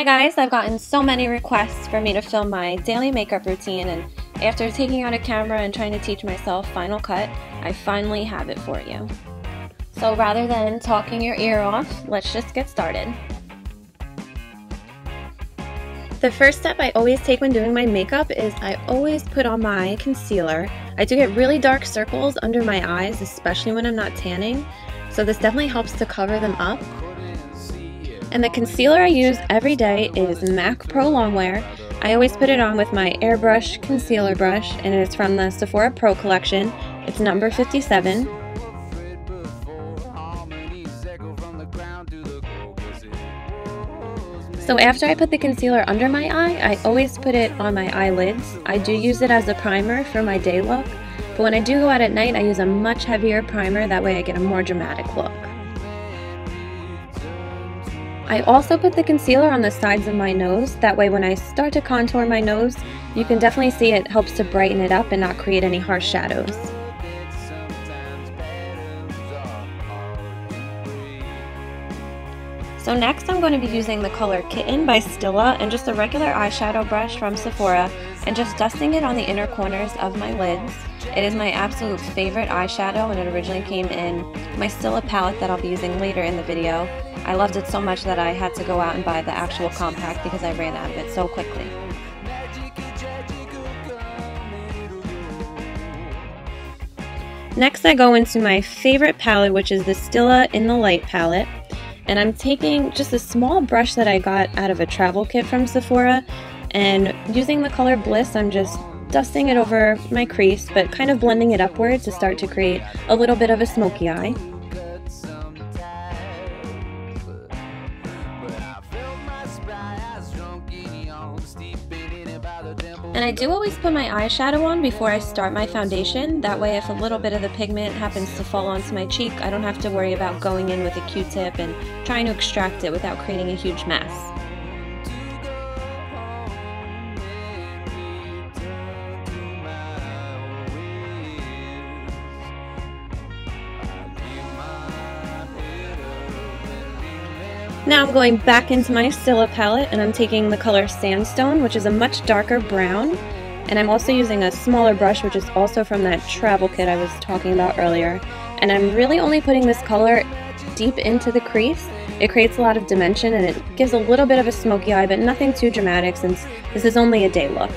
Hi guys, I've gotten so many requests for me to film my daily makeup routine, and after taking out a camera and trying to teach myself Final Cut, I finally have it for you. So rather than talking your ear off, let's just get started. The first step I always take when doing my makeup is I always put on my concealer. I do get really dark circles under my eyes, especially when I'm not tanning, so this definitely helps to cover them up. And the concealer I use every day is MAC Pro Longwear. I always put it on with my airbrush concealer brush, and it's from the Sephora Pro collection. It's number 57. So after I put the concealer under my eye, I always put it on my eyelids. I do use it as a primer for my day look, but when I do go out at night, I use a much heavier primer. That way I get a more dramatic look. I also put the concealer on the sides of my nose. That way when I start to contour my nose, you can definitely see it helps to brighten it up and not create any harsh shadows. So next I'm going to be using the color Kitten by Stila and just a regular eyeshadow brush from Sephora and just dusting it on the inner corners of my lids. It is my absolute favorite eyeshadow, and it originally came in my Stila palette that I'll be using later in the video. I loved it so much that I had to go out and buy the actual compact because I ran out of it so quickly. Next I go into my favorite palette, which is the Stila In the Light palette. And I'm taking just a small brush that I got out of a travel kit from Sephora, and using the color Bliss, I'm just dusting it over my crease, but kind of blending it upward to start to create a little bit of a smoky eye. And I do always put my eyeshadow on before I start my foundation. That way if a little bit of the pigment happens to fall onto my cheek, I don't have to worry about going in with a Q-tip and trying to extract it without creating a huge mess. Now I'm going back into my Stila palette, and I'm taking the color Sandstone, which is a much darker brown, and I'm also using a smaller brush, which is also from that travel kit I was talking about earlier. And I'm really only putting this color deep into the crease. It creates a lot of dimension and it gives a little bit of a smoky eye, but nothing too dramatic since this is only a day look.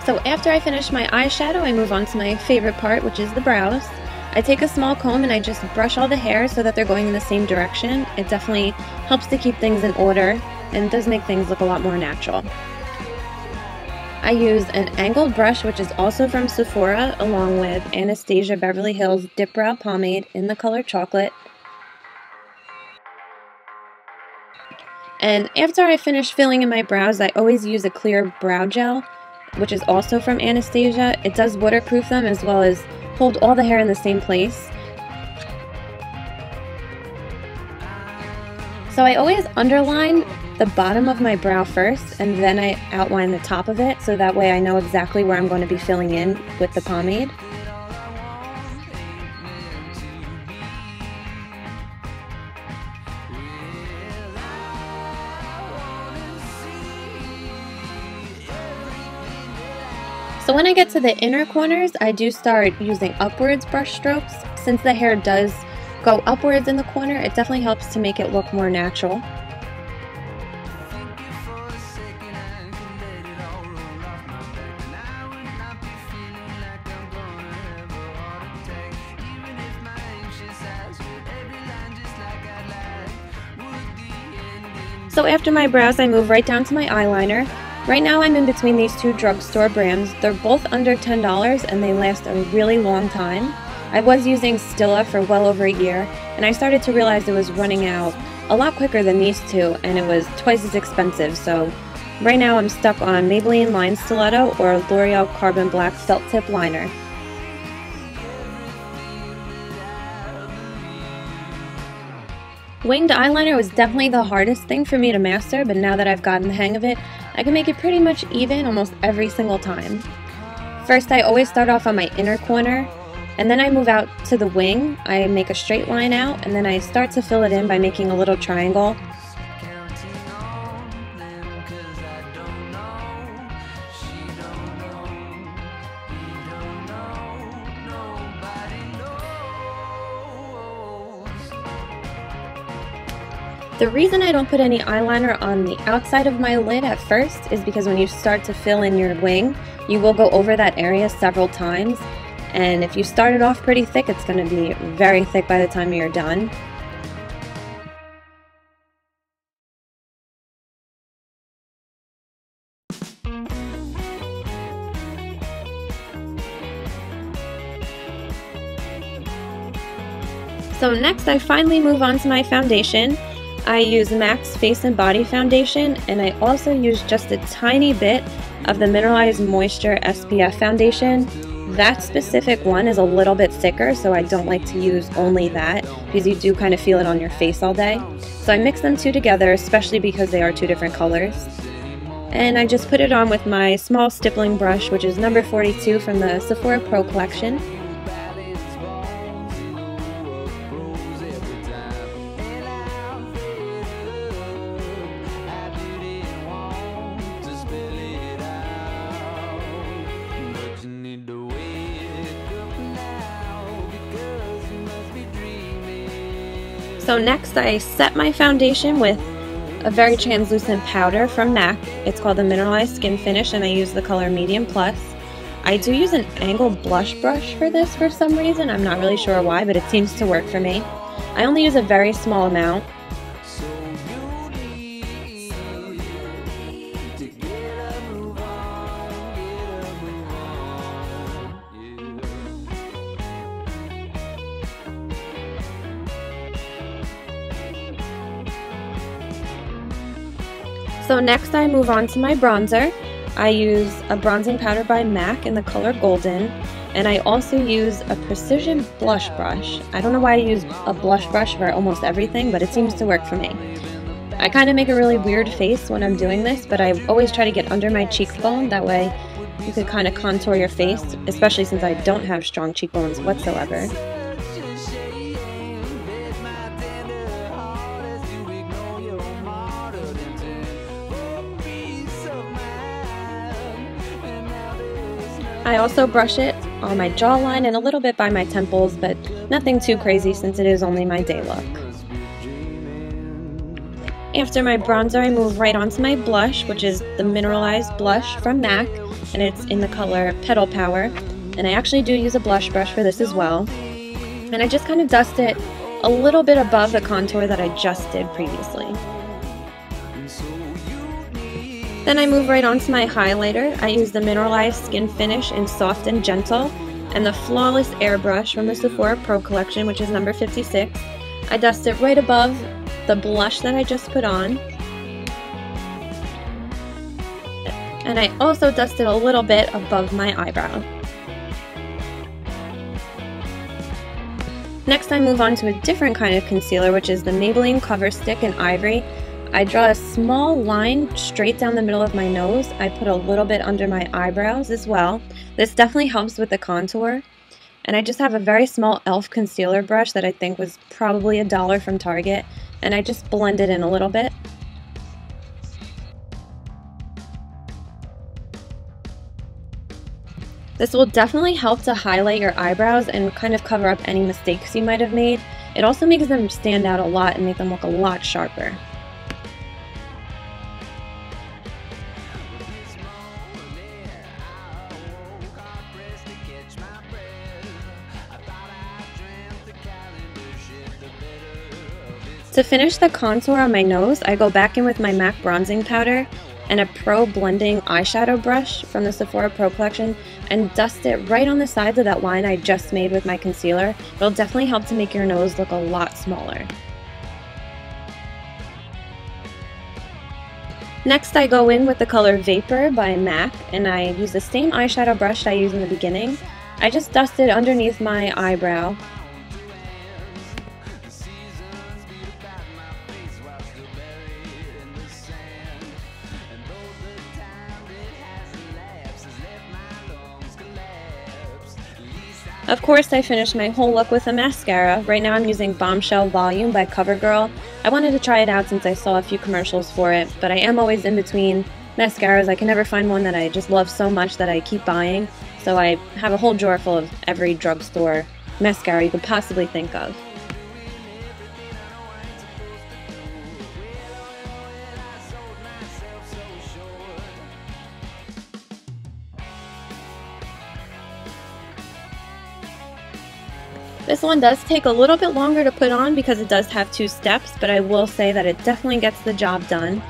So after I finish my eyeshadow, I move on to my favorite part, which is the brows. I take a small comb and I just brush all the hairs so that they're going in the same direction. It definitely helps to keep things in order and does make things look a lot more natural. I use an angled brush, which is also from Sephora, along with Anastasia Beverly Hills Dip Brow Pomade in the color Chocolate. And after I finish filling in my brows, I always use a clear brow gel, which is also from Anastasia. It does waterproof them as well as hold all the hair in the same place. So I always underline the bottom of my brow first, and then I outline the top of it, so that way I know exactly where I'm going to be filling in with the pomade. So when I get to the inner corners, I do start using upwards brush strokes. Since the hair does go upwards in the corner, it definitely helps to make it look more natural. So after my brows, I move right down to my eyeliner. Right now I'm in between these two drugstore brands. They're both under $10 and they last a really long time. I was using Stila for well over a year, and I started to realize it was running out a lot quicker than these two, and it was twice as expensive. So right now I'm stuck on Maybelline Line Stiletto or L'Oreal Carbon Black Felt Tip Liner. Winged eyeliner was definitely the hardest thing for me to master, but now that I've gotten the hang of it, I can make it pretty much even almost every single time. First, I always start off on my inner corner, and then I move out to the wing. I make a straight line out, and then I start to fill it in by making a little triangle. The reason I don't put any eyeliner on the outside of my lid at first is because when you start to fill in your wing, you will go over that area several times, and if you start it off pretty thick, it's going to be very thick by the time you're done. So next I finally move on to my foundation. I use MAC's Face and Body Foundation, and I also use just a tiny bit of the Mineralized Moisture SPF foundation. That specific one is a little bit thicker, so I don't like to use only that because you do kind of feel it on your face all day. So I mix them two together, especially because they are two different colors. And I just put it on with my small stippling brush, which is number 42 from the Sephora Pro collection. So next I set my foundation with a very translucent powder from MAC. It's called the Mineralized Skin Finish, and I use the color Medium Plus. I do use an angled blush brush for this for some reason. I'm not really sure why, but it seems to work for me. I only use a very small amount. So next I move on to my bronzer. I use a bronzing powder by MAC in the color Golden, and I also use a precision blush brush. I don't know why I use a blush brush for almost everything, but it seems to work for me. I kind of make a really weird face when I'm doing this, but I always try to get under my cheekbone. That way you could kind of contour your face, especially since I don't have strong cheekbones whatsoever. I also brush it on my jawline and a little bit by my temples, but nothing too crazy since it is only my day look. After my bronzer, I move right onto my blush, which is the Mineralized Blush from MAC, and it's in the color Petal Power. And I actually do use a blush brush for this as well. And I just kind of dust it a little bit above the contour that I just did previously. Then I move right on to my highlighter. I use the Mineralized Skin Finish in Soft and Gentle and the Flawless Airbrush from the Sephora Pro collection, which is number 56. I dust it right above the blush that I just put on. And I also dust it a little bit above my eyebrow. Next I move on to a different kind of concealer, which is the Maybelline Cover Stick in Ivory. I draw a small line straight down the middle of my nose. I put a little bit under my eyebrows as well. This definitely helps with the contour. And I just have a very small e.l.f. concealer brush that I think was probably $1 from Target. And I just blend it in a little bit. This will definitely help to highlight your eyebrows and kind of cover up any mistakes you might have made. It also makes them stand out a lot and make them look a lot sharper. To finish the contour on my nose, I go back in with my MAC bronzing powder and a Pro Blending eyeshadow brush from the Sephora Pro collection and dust it right on the sides of that line I just made with my concealer. It'll definitely help to make your nose look a lot smaller. Next I go in with the color Vapor by MAC, and I use the same eyeshadow brush I used in the beginning. I just dust it underneath my eyebrow. Of course, I finished my whole look with a mascara. Right now I'm using Bombshell Volume by CoverGirl. I wanted to try it out since I saw a few commercials for it, but I am always in between mascaras. I can never find one that I just love so much that I keep buying, so I have a whole drawer full of every drugstore mascara you could possibly think of. This one does take a little bit longer to put on because it does have 2 steps, but I will say that it definitely gets the job done.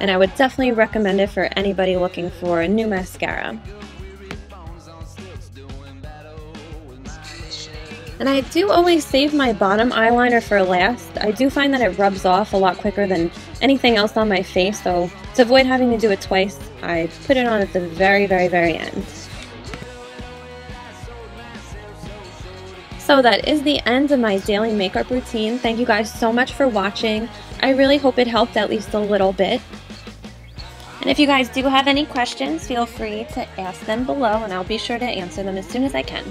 And I would definitely recommend it for anybody looking for a new mascara. And I do always save my bottom eyeliner for last. I do find that it rubs off a lot quicker than anything else on my face, so to avoid having to do it twice, I put it on at the very, very, very end. So that is the end of my daily makeup routine. Thank you guys so much for watching. I really hope it helped at least a little bit. And if you guys do have any questions, feel free to ask them below and I'll be sure to answer them as soon as I can.